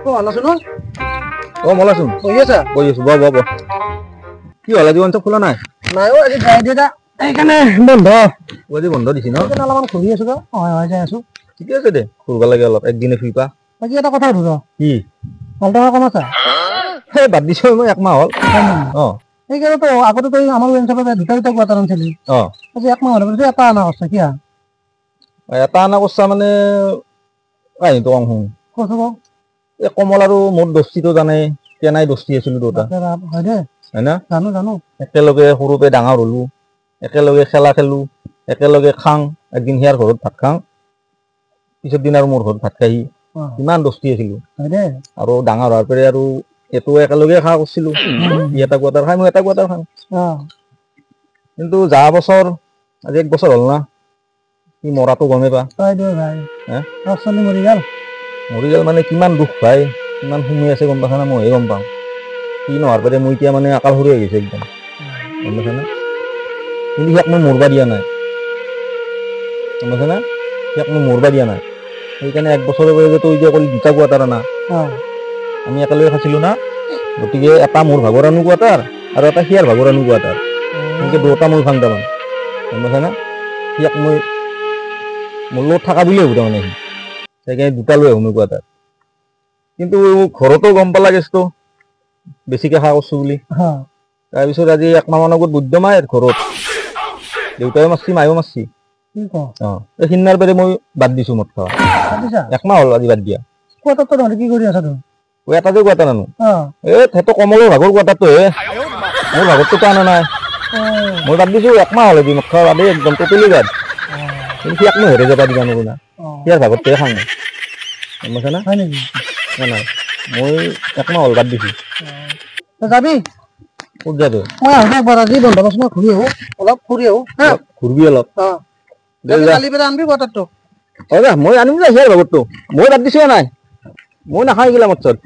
ভালো আছো ন? ভালো আছো? বহি আছা? বহি আছো, বাহ। কি হল আজি অঞ্চল খোলা নাই? নাই আজি ফ্ৰাইডে এটা সেইকাৰণে বন্ধ। আজি বন্ধ দিছি ন? সেইকাৰণে অলপমান ঘূৰি আছো গা। হয় যাই আছো। ঠিকে আছে দে, ঘূৰিব লাগে অলপ, একদিনে ফ্ৰী পা। বাকী এটা কথা সুধো। কি? মালটা কম আছা? সেই বাদ দিছো মই একমাহ হ'ল। সেইকাৰণে তো আগতে তই আমাৰ অঞ্চলত দুটা কোৱাটাৰ আনিছিলি। আজি একমাহ হ'ল বুলি এটা অনা কৰিছা কিয়া? এটা অনা কৰিছা মানে কাহিনীটো কম শুন। কচোন ক। এই কমল আৰু মোৰ দোস্তিটো জানে কেনাই দোস্তি আছিলো দুটা। হয় দে। হয় না? জানো। একেলগে সৰুতে ডাঙৰ হলো, একেলগে খেলা খেলো, একেলগে খাং, একদিন সিয়াৰ ঘৰত ভাত খাওঁ, পিছত দিন আৰু মোৰ ঘৰত ভাত খাই কিমান দোস্তি আছিলো। আৰু ডাঙৰ হোৱাৰ পৰা আৰু এইটো একেলগে খা কৰিছিলো। ই এটা কোৱাটাৰ খাই মই এটা কোৱাটাৰ খাওঁ। কিন্তু যোৱা বছৰ আজি 1 বছৰ হ'ল না, সি মৰাটো গমেই পা। মৰি গেল মানে কিমান দুখ ভাই, কিমান সোমাই আছে গম পাইছা না? মইহে গম পাওঁ। সি নোহোৱাৰ পৰা মই এতিয়া মানে আকালহৰে হৈ গৈছে একদম, গম পাইছা না? কিন্তু সিয়াক মই মৰবা দিয়া নাই, গম পাইছা না? সিয়াক মই মৰবা দিয়া নাই। সেইকাৰণে 1 বছৰৰ পৰা তই যে ক'লি দুটা কোৱাটাৰ আনা, আমি একেলগে খাইছিলো না, গতিকে এটা মোৰ ভাগৰ আনো কোৱাটাৰ আৰু এটা সিয়াৰ ভাগৰ আনো কোৱাটাৰ, সেনেকে দুটা মই খাং তাৰমান, গম পাইছা না? সিয়াক মই মোৰ লগত থাকা বুলি ভাবো তাৰমানে সি, সেইকাৰণে দুটা লৈ আহো মই কোৱাটাৰ। কিন্তু ঘৰতো গম পালা কেছটো বেছিকে খা কৰছো বুলি। তাৰপিছত আজি 1 মাহ মান আগত বৈদ্য মায়ে ঘৰত, দেউতাইও মাৰছি মায়েও মাৰছি। সিদিনাৰ পৰা মই বাদ দিছো মদ খোৱা। 1 মাহ হ'ল আজি বাদ দিয়া। কি কৰি আছা তই? এটা যে কোৱাটাৰ আনো, সেইটো কমলৰ ভাগৰ কোৱাটাৰটো হে, মোৰ ভাগৰটোতো আনা নাই। মই বাদ দিছো 1 মাহ হ'ল আজি মদ খোৱা বাদেই একদম টোটেলি বাদ। কিন্তু সিয়াক মই হেৰি যাবা দিবা নোৱাৰো না, সিয়াৰ ভাগৰটোহে খাওঁ মই, গম পাইছা না? হয় নেকি? নাই মই 1 মাহ হ'ল বাদ দিছো। যাবি? ক'ত যাবি? মই আহো একবাৰ আজি বন্ধ পাইছো না, ঘূৰি আহো অলপ, ফুৰি আহো। ঘূৰবি অলপ? কালি পৰা আনবি কোৱাটাৰটো। হয় যা, মই আনিম যা সিয়াৰ ভাগৰটো, মই বাদ দিছো নাই, মই নাখাওঁ এইগিলা মদ চদ।